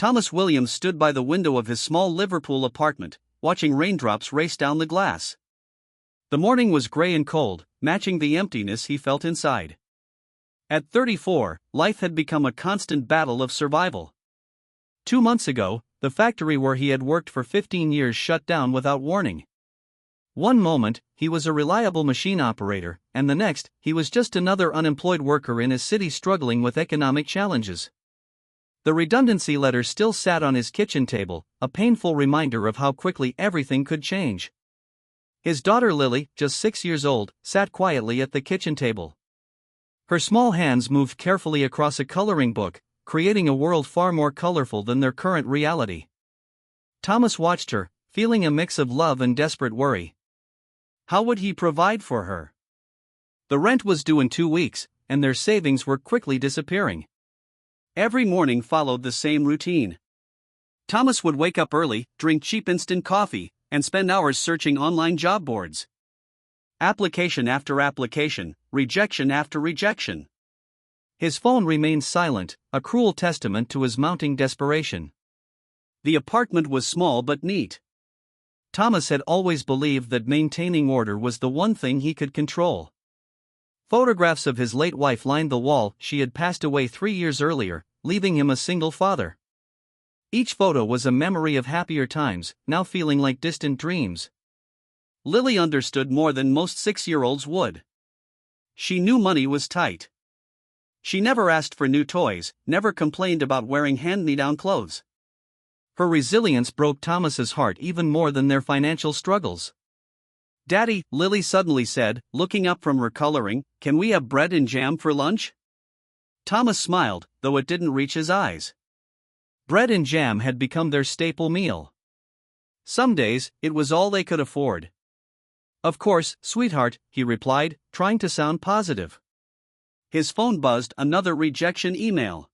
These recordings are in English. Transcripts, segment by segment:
Thomas Williams stood by the window of his small Liverpool apartment, watching raindrops race down the glass. The morning was grey and cold, matching the emptiness he felt inside. At 34, life had become a constant battle of survival. 2 months ago, the factory where he had worked for 15 years shut down without warning. One moment, he was a reliable machine operator, and the next, he was just another unemployed worker in a city struggling with economic challenges. The redundancy letter still sat on his kitchen table, a painful reminder of how quickly everything could change. His daughter Lily, just 6 years old, sat quietly at the kitchen table. Her small hands moved carefully across a coloring book, creating a world far more colorful than their current reality. Thomas watched her, feeling a mix of love and desperate worry. How would he provide for her? The rent was due in 2 weeks, and their savings were quickly disappearing. Every morning followed the same routine. Thomas would wake up early, drink cheap instant coffee, and spend hours searching online job boards. Application after application, rejection after rejection. His phone remained silent, a cruel testament to his mounting desperation. The apartment was small but neat. Thomas had always believed that maintaining order was the one thing he could control. Photographs of his late wife lined the wall. She had passed away 3 years earlier, leaving him a single father. Each photo was a memory of happier times, now feeling like distant dreams. Lily understood more than most 6-year-olds would. She knew money was tight. She never asked for new toys, never complained about wearing hand-me-down clothes. Her resilience broke Thomas's heart even more than their financial struggles. "Daddy," Lily suddenly said, looking up from her coloring, "can we have bread and jam for lunch?" Thomas smiled, though it didn't reach his eyes. Bread and jam had become their staple meal. Some days, it was all they could afford. "Of course, sweetheart," he replied, trying to sound positive. His phone buzzed, another rejection email.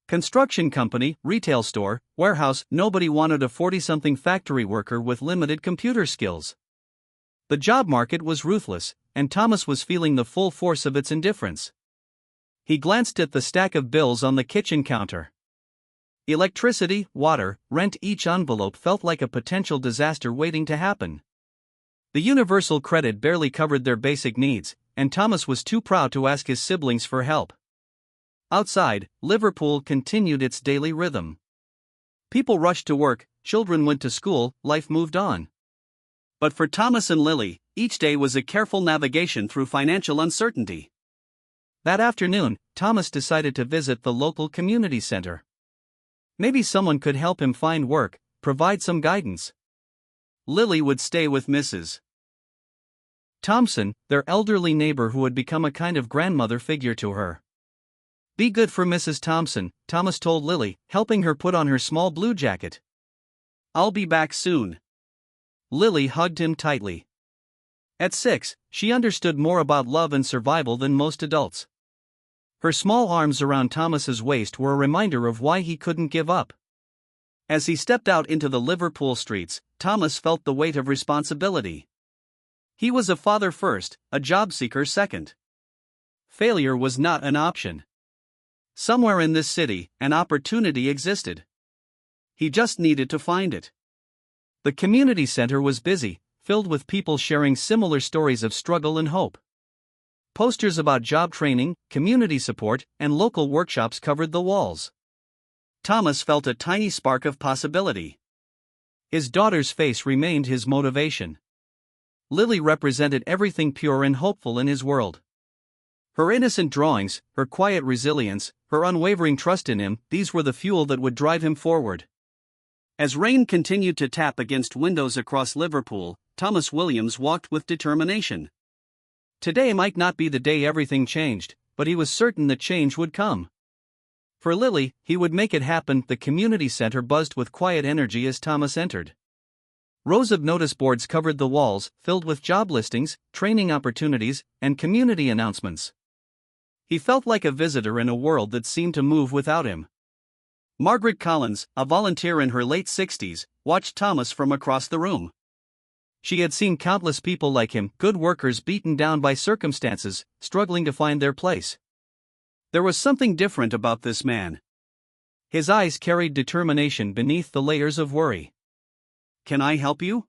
Construction company, retail store, warehouse. Nobody wanted a 40-something factory worker with limited computer skills. The job market was ruthless, and Thomas was feeling the full force of its indifference. He glanced at the stack of bills on the kitchen counter. Electricity, water, rent. Each envelope felt like a potential disaster waiting to happen. The universal credit barely covered their basic needs, and Thomas was too proud to ask his siblings for help. Outside, Liverpool continued its daily rhythm. People rushed to work, children went to school, life moved on. But for Thomas and Lily, each day was a careful navigation through financial uncertainty. That afternoon, Thomas decided to visit the local community center. Maybe someone could help him find work, provide some guidance. Lily would stay with Mrs. Thompson, their elderly neighbor who had become a kind of grandmother figure to her. "Be good for Mrs. Thompson," Thomas told Lily, helping her put on her small blue jacket. "I'll be back soon." Lily hugged him tightly. At 6, she understood more about love and survival than most adults. Her small arms around Thomas's waist were a reminder of why he couldn't give up. As he stepped out into the Liverpool streets, Thomas felt the weight of responsibility. He was a father first, a job seeker second. Failure was not an option. Somewhere in this city, an opportunity existed. He just needed to find it. The community center was busy, filled with people sharing similar stories of struggle and hope. Posters about job training, community support, and local workshops covered the walls. Thomas felt a tiny spark of possibility. His daughter's face remained his motivation. Lily represented everything pure and hopeful in his world. Her innocent drawings, her quiet resilience, her unwavering trust in him, these were the fuel that would drive him forward. As rain continued to tap against windows across Liverpool, Thomas Williams walked with determination. Today might not be the day everything changed, but he was certain that change would come. For Lily, he would make it happen. The community center buzzed with quiet energy as Thomas entered. Rows of notice boards covered the walls, filled with job listings, training opportunities, and community announcements. He felt like a visitor in a world that seemed to move without him. Margaret Collins, a volunteer in her late 60s, watched Thomas from across the room. She had seen countless people like him, good workers beaten down by circumstances, struggling to find their place. There was something different about this man. His eyes carried determination beneath the layers of worry. "Can I help you?"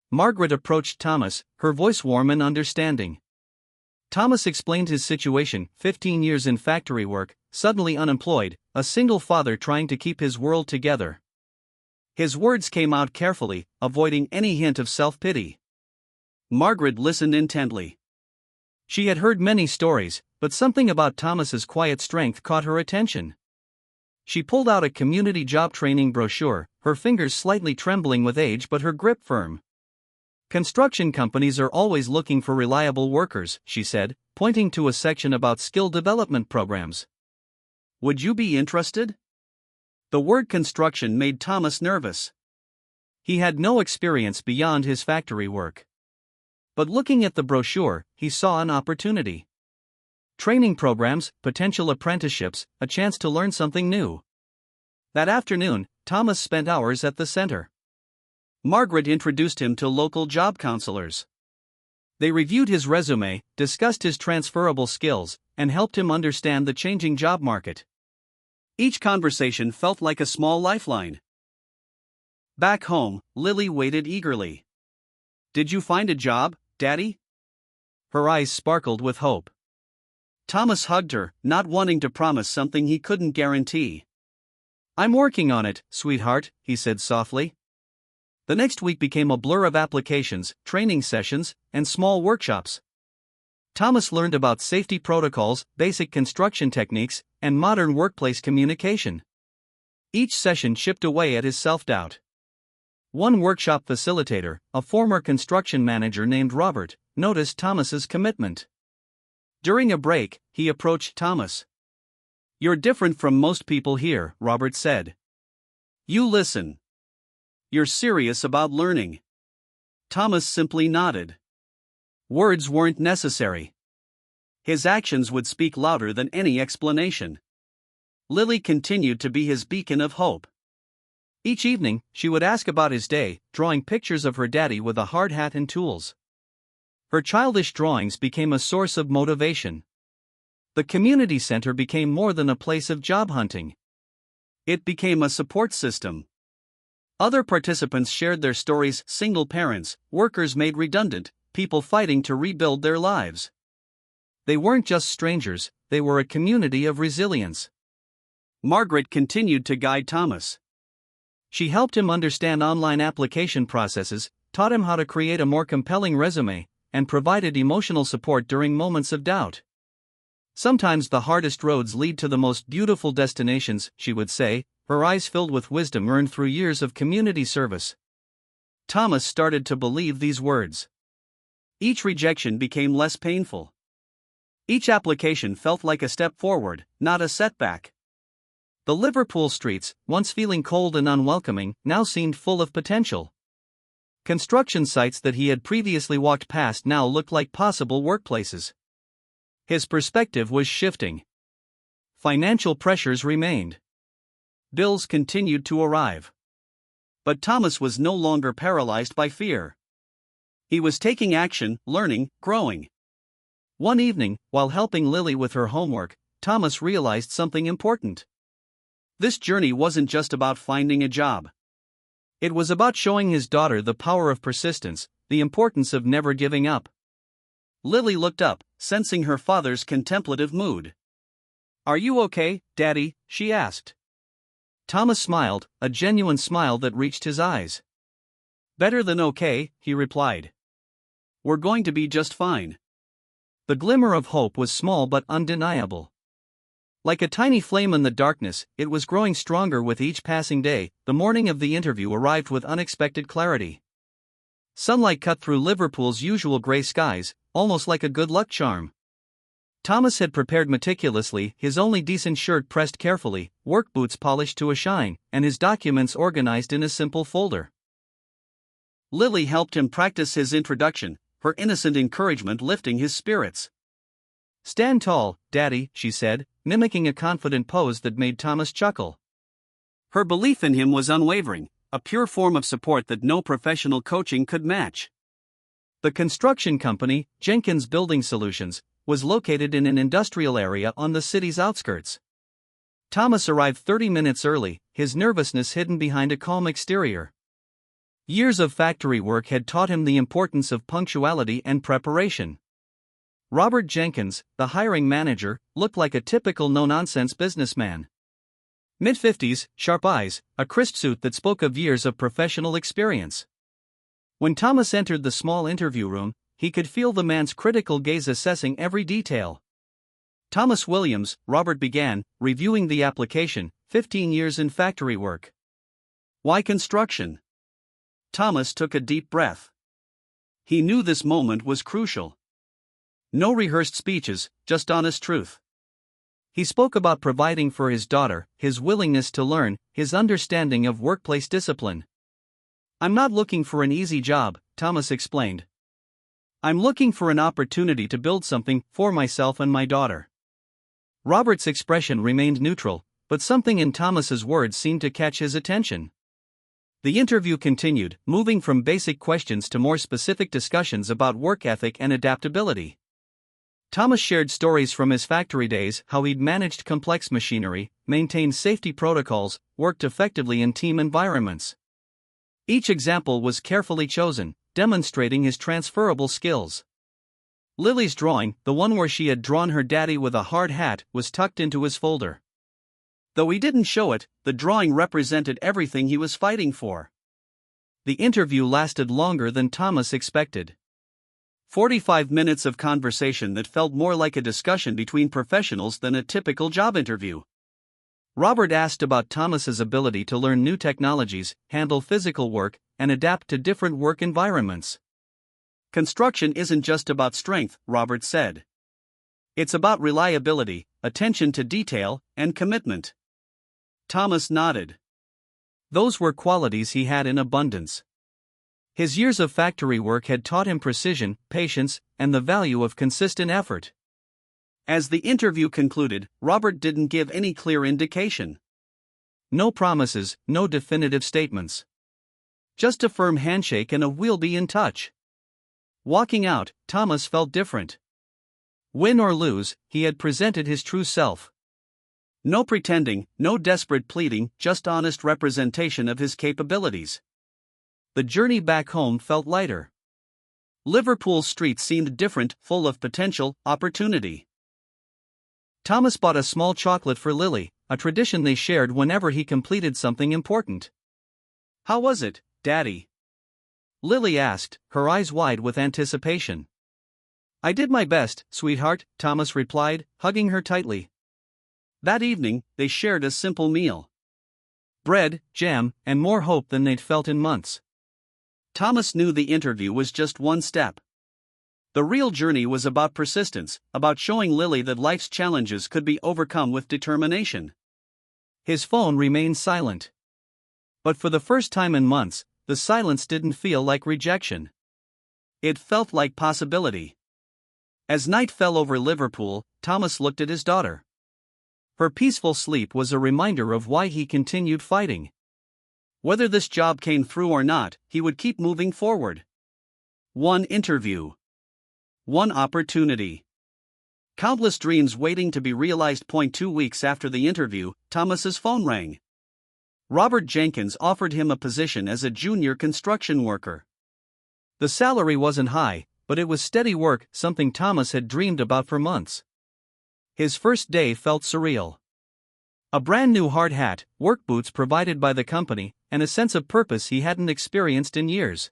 Margaret approached Thomas, her voice warm and understanding. Thomas explained his situation: 15 years in factory work, suddenly unemployed, a single father trying to keep his world together. His words came out carefully, avoiding any hint of self-pity. Margaret listened intently. She had heard many stories, but something about Thomas's quiet strength caught her attention. She pulled out a community job training brochure, her fingers slightly trembling with age but her grip firm. "Construction companies are always looking for reliable workers," she said, pointing to a section about skill development programs. "Would you be interested?" The word construction made Thomas nervous. He had no experience beyond his factory work. But looking at the brochure, he saw an opportunity. Training programs, potential apprenticeships, a chance to learn something new. That afternoon, Thomas spent hours at the center. Margaret introduced him to local job counselors. They reviewed his resume, discussed his transferable skills, and helped him understand the changing job market. Each conversation felt like a small lifeline. Back home, Lily waited eagerly. "Did you find a job, Daddy?" Her eyes sparkled with hope. Thomas hugged her, not wanting to promise something he couldn't guarantee. "I'm working on it, sweetheart," he said softly. The next week became a blur of applications, training sessions, and small workshops. Thomas learned about safety protocols, basic construction techniques, and modern workplace communication. Each session chipped away at his self-doubt. One workshop facilitator, a former construction manager named Robert, noticed Thomas's commitment. During a break, he approached Thomas. "You're different from most people here," Robert said. "You listen. You're serious about learning." Thomas simply nodded. Words weren't necessary. His actions would speak louder than any explanation. Lily continued to be his beacon of hope. Each evening, she would ask about his day, drawing pictures of her daddy with a hard hat and tools. Her childish drawings became a source of motivation. The community center became more than a place of job hunting. It became a support system. Other participants shared their stories: single parents, workers made redundant, people fighting to rebuild their lives. They weren't just strangers, they were a community of resilience. Margaret continued to guide Thomas. She helped him understand online application processes, taught him how to create a more compelling resume, and provided emotional support during moments of doubt. "Sometimes the hardest roads lead to the most beautiful destinations," she would say, her eyes filled with wisdom earned through years of community service. Thomas started to believe these words. Each rejection became less painful. Each application felt like a step forward, not a setback. The Liverpool streets, once feeling cold and unwelcoming, now seemed full of potential. Construction sites that he had previously walked past now looked like possible workplaces. His perspective was shifting. Financial pressures remained. Bills continued to arrive. But Thomas was no longer paralyzed by fear. He was taking action, learning, growing. One evening, while helping Lily with her homework, Thomas realized something important. This journey wasn't just about finding a job. It was about showing his daughter the power of persistence, the importance of never giving up. Lily looked up, sensing her father's contemplative mood. "Are you okay, Daddy?" she asked. Thomas smiled, a genuine smile that reached his eyes. "Better than okay," he replied. "We're going to be just fine." The glimmer of hope was small but undeniable. Like a tiny flame in the darkness, it was growing stronger with each passing day. The morning of the interview arrived with unexpected clarity. Sunlight cut through Liverpool's usual grey skies, almost like a good luck charm. Thomas had prepared meticulously, his only decent shirt pressed carefully, work boots polished to a shine, and his documents organized in a simple folder. Lily helped him practice his introduction, her innocent encouragement lifting his spirits. "Stand tall, Daddy," she said, mimicking a confident pose that made Thomas chuckle. Her belief in him was unwavering, a pure form of support that no professional coaching could match. The construction company, Jenkins Building Solutions, was located in an industrial area on the city's outskirts. Thomas arrived 30 minutes early, his nervousness hidden behind a calm exterior. Years of factory work had taught him the importance of punctuality and preparation. Robert Jenkins, the hiring manager, looked like a typical no-nonsense businessman. Mid-50s, sharp eyes, a crisp suit that spoke of years of professional experience. When Thomas entered the small interview room, he could feel the man's critical gaze assessing every detail. "Thomas Williams," Robert began, reviewing the application, 15 years in factory work. "Why construction?" Thomas took a deep breath. He knew this moment was crucial. No rehearsed speeches, just honest truth. He spoke about providing for his daughter, his willingness to learn, his understanding of workplace discipline. "I'm not looking for an easy job," Thomas explained. "I'm looking for an opportunity to build something for myself and my daughter." Robert's expression remained neutral, but something in Thomas's words seemed to catch his attention. The interview continued, moving from basic questions to more specific discussions about work ethic and adaptability. Thomas shared stories from his factory days, how he'd managed complex machinery, maintained safety protocols, worked effectively in team environments. Each example was carefully chosen, demonstrating his transferable skills. Lily's drawing, the one where she had drawn her daddy with a hard hat, was tucked into his folder. Though he didn't show it, the drawing represented everything he was fighting for. The interview lasted longer than Thomas expected. 45 minutes of conversation that felt more like a discussion between professionals than a typical job interview. Robert asked about Thomas's ability to learn new technologies, handle physical work, and adapt to different work environments. "Construction isn't just about strength," Robert said. "It's about reliability, attention to detail, and commitment." Thomas nodded. Those were qualities he had in abundance. His years of factory work had taught him precision, patience, and the value of consistent effort. As the interview concluded, Robert didn't give any clear indication. No promises, no definitive statements. Just a firm handshake and a "we'll be in touch." Walking out, Thomas felt different. Win or lose, he had presented his true self. No pretending, no desperate pleading, just honest representation of his capabilities. The journey back home felt lighter. Liverpool's streets seemed different, full of potential, opportunity. Thomas bought a small chocolate for Lily, a tradition they shared whenever he completed something important. "How was it, Daddy?" Lily asked, her eyes wide with anticipation. "I did my best, sweetheart," Thomas replied, hugging her tightly. That evening, they shared a simple meal. Bread, jam, and more hope than they'd felt in months. Thomas knew the interview was just one step. The real journey was about persistence, about showing Lily that life's challenges could be overcome with determination. His phone remained silent. But for the first time in months, the silence didn't feel like rejection. It felt like possibility. As night fell over Liverpool, Thomas looked at his daughter. Her peaceful sleep was a reminder of why he continued fighting. Whether this job came through or not, he would keep moving forward. One interview. One opportunity. Countless dreams waiting to be realized. 2 weeks after the interview, Thomas's phone rang. Robert Jenkins offered him a position as a junior construction worker. The salary wasn't high, but it was steady work, something Thomas had dreamed about for months. His first day felt surreal. A brand new hard hat, work boots provided by the company, and a sense of purpose he hadn't experienced in years.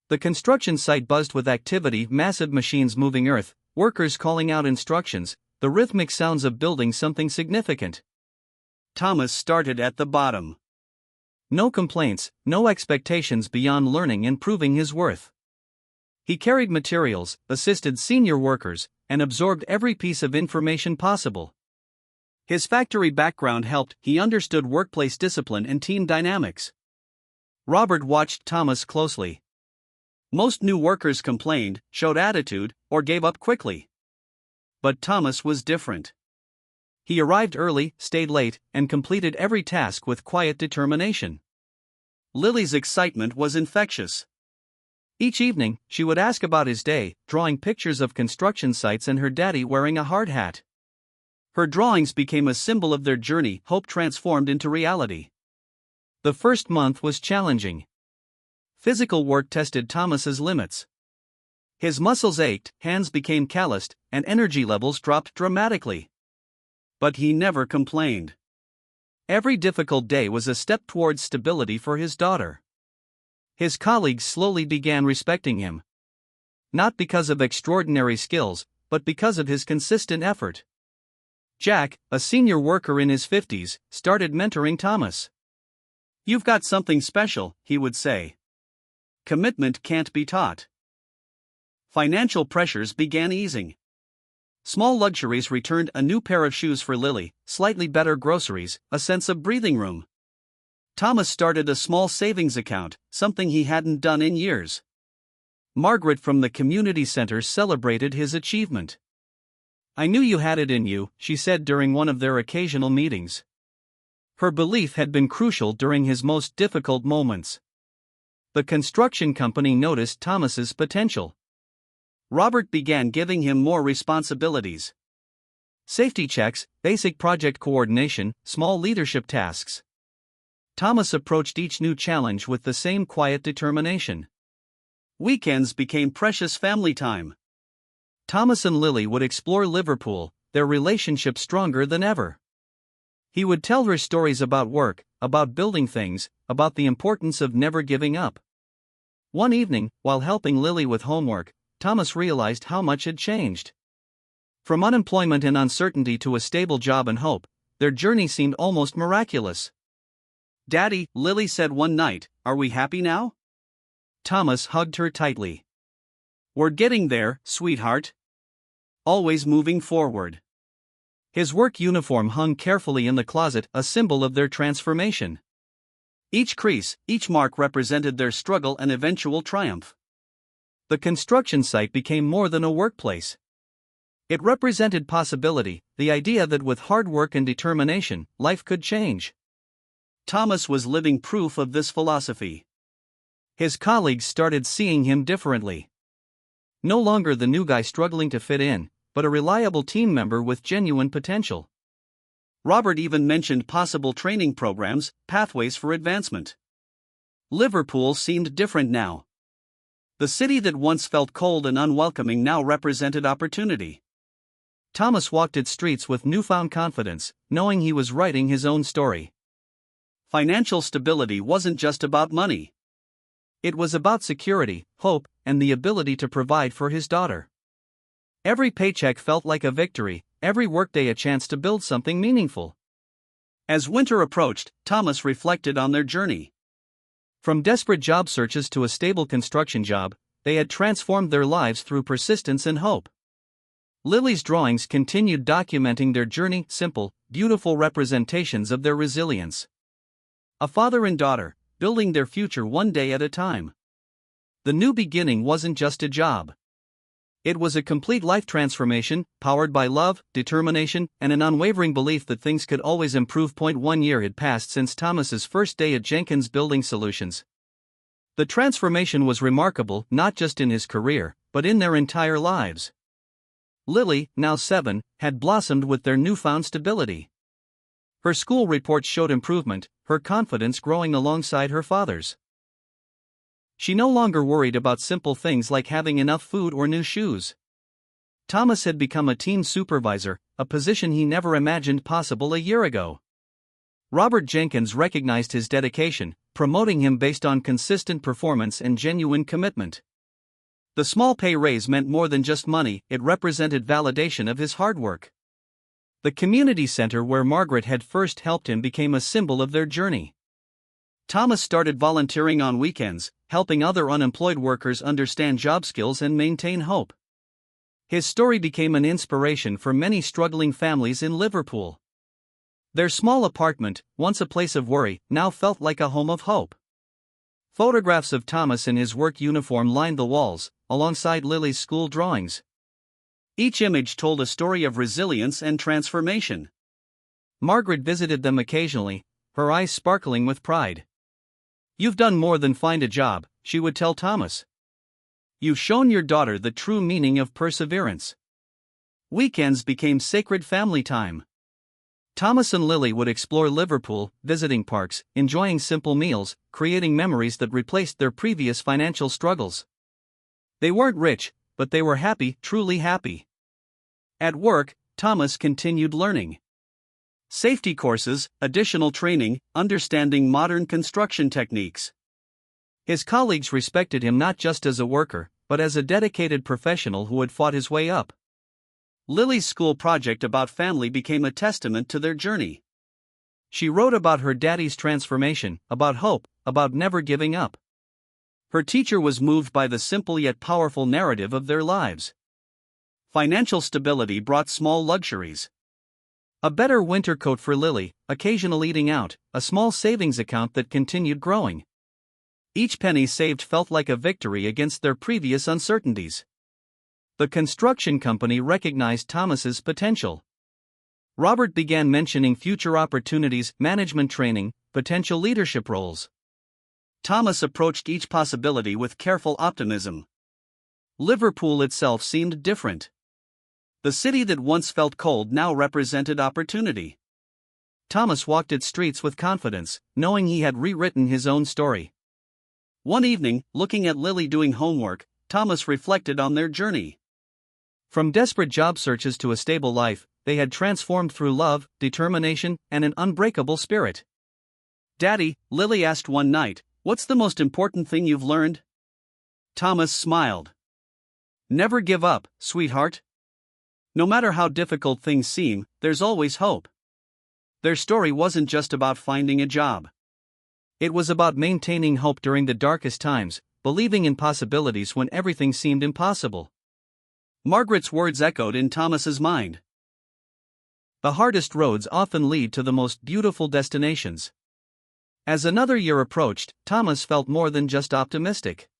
The construction site buzzed with activity, massive machines moving earth, workers calling out instructions, the rhythmic sounds of building something significant. Thomas started at the bottom. No complaints, no expectations beyond learning and proving his worth. He carried materials, assisted senior workers, and absorbed every piece of information possible. His factory background helped. He understood workplace discipline and team dynamics. Robert watched Thomas closely. Most new workers complained, showed attitude, or gave up quickly. But Thomas was different. He arrived early, stayed late, and completed every task with quiet determination. Lily's excitement was infectious. Each evening, she would ask about his day, drawing pictures of construction sites and her daddy wearing a hard hat. Her drawings became a symbol of their journey, hope transformed into reality. The first month was challenging. Physical work tested Thomas's limits. His muscles ached, hands became calloused, and energy levels dropped dramatically. But he never complained. Every difficult day was a step towards stability for his daughter. His colleagues slowly began respecting him. Not because of extraordinary skills, but because of his consistent effort. Jack, a senior worker in his 50s, started mentoring Thomas. "You've got something special," he would say. "Commitment can't be taught." Financial pressures began easing. Small luxuries returned: a new pair of shoes for Lily, slightly better groceries, a sense of breathing room. Thomas started a small savings account, something he hadn't done in years. Margaret from the community center celebrated his achievement. "I knew you had it in you," she said during one of their occasional meetings. Her belief had been crucial during his most difficult moments. The construction company noticed Thomas's potential. Robert began giving him more responsibilities. Safety checks, basic project coordination, small leadership tasks. Thomas approached each new challenge with the same quiet determination. Weekends became precious family time. Thomas and Lily would explore Liverpool, their relationship stronger than ever. He would tell her stories about work, about building things, about the importance of never giving up. One evening, while helping Lily with homework, Thomas realized how much had changed. From unemployment and uncertainty to a stable job and hope, their journey seemed almost miraculous. "Daddy," Lily said one night, "are we happy now?" Thomas hugged her tightly. "We're getting there, sweetheart. Always moving forward." His work uniform hung carefully in the closet, a symbol of their transformation. Each crease, each mark represented their struggle and eventual triumph. The construction site became more than a workplace. It represented possibility, the idea that with hard work and determination, life could change. Thomas was living proof of this philosophy. His colleagues started seeing him differently. No longer the new guy struggling to fit in, but a reliable team member with genuine potential. Robert even mentioned possible training programs, pathways for advancement. Liverpool seemed different now. The city that once felt cold and unwelcoming now represented opportunity. Thomas walked its streets with newfound confidence, knowing he was writing his own story. Financial stability wasn't just about money. It was about security, hope, and the ability to provide for his daughter. Every paycheck felt like a victory, every workday a chance to build something meaningful. As winter approached, Thomas reflected on their journey. From desperate job searches to a stable construction job, they had transformed their lives through persistence and hope. Lily's drawings continued documenting their journey, simple, beautiful representations of their resilience. A father and daughter, building their future one day at a time. The new beginning wasn't just a job. It was a complete life transformation, powered by love, determination, and an unwavering belief that things could always improve. 1 year had passed since Thomas's first day at Jenkins Building Solutions. The transformation was remarkable, not just in his career, but in their entire lives. Lily, now 7, had blossomed with their newfound stability. Her school reports showed improvement, her confidence growing alongside her father's. She no longer worried about simple things like having enough food or new shoes. Thomas had become a team supervisor, a position he never imagined possible a year ago. Robert Jenkins recognized his dedication, promoting him based on consistent performance and genuine commitment. The small pay raise meant more than just money, it represented validation of his hard work. The community center where Margaret had first helped him became a symbol of their journey. Thomas started volunteering on weekends, helping other unemployed workers understand job skills and maintain hope. His story became an inspiration for many struggling families in Liverpool. Their small apartment, once a place of worry, now felt like a home of hope. Photographs of Thomas in his work uniform lined the walls, alongside Lily's school drawings. Each image told a story of resilience and transformation. Margaret visited them occasionally, her eyes sparkling with pride. "You've done more than find a job," she would tell Thomas. "You've shown your daughter the true meaning of perseverance." Weekends became sacred family time. Thomas and Lily would explore Liverpool, visiting parks, enjoying simple meals, creating memories that replaced their previous financial struggles. They weren't rich, but they were happy, truly happy. At work, Thomas continued learning safety courses, additional training, understanding modern construction techniques. His colleagues respected him not just as a worker, but as a dedicated professional who had fought his way up. Lily's school project about family became a testament to their journey. She wrote about her daddy's transformation, about hope, about never giving up. Her teacher was moved by the simple yet powerful narrative of their lives. Financial stability brought small luxuries. A better winter coat for Lily, occasional eating out, a small savings account that continued growing. Each penny saved felt like a victory against their previous uncertainties. The construction company recognized Thomas's potential. Robert began mentioning future opportunities, management training, potential leadership roles. Thomas approached each possibility with careful optimism. Liverpool itself seemed different. The city that once felt cold now represented opportunity. Thomas walked its streets with confidence, knowing he had rewritten his own story. One evening, looking at Lily doing homework, Thomas reflected on their journey. From desperate job searches to a stable life, they had transformed through love, determination, and an unbreakable spirit. "Daddy," Lily asked one night, "what's the most important thing you've learned?" Thomas smiled. "Never give up, sweetheart. No matter how difficult things seem, there's always hope." Their story wasn't just about finding a job. It was about maintaining hope during the darkest times, believing in possibilities when everything seemed impossible. Margaret's words echoed in Thomas's mind. The hardest roads often lead to the most beautiful destinations. As another year approached, Thomas felt more than just optimistic.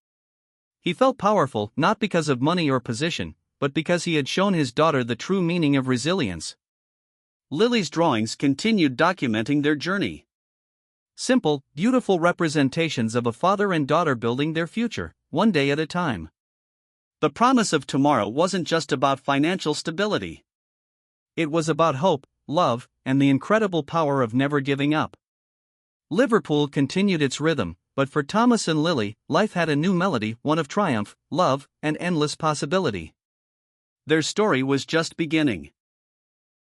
He felt powerful, not because of money or position, but because he had shown his daughter the true meaning of resilience. Lily's drawings continued documenting their journey. Simple, beautiful representations of a father and daughter building their future, one day at a time. The promise of tomorrow wasn't just about financial stability. It was about hope, love, and the incredible power of never giving up. Liverpool continued its rhythm, but for Thomas and Lily, life had a new melody, one of triumph, love, and endless possibility. Their story was just beginning.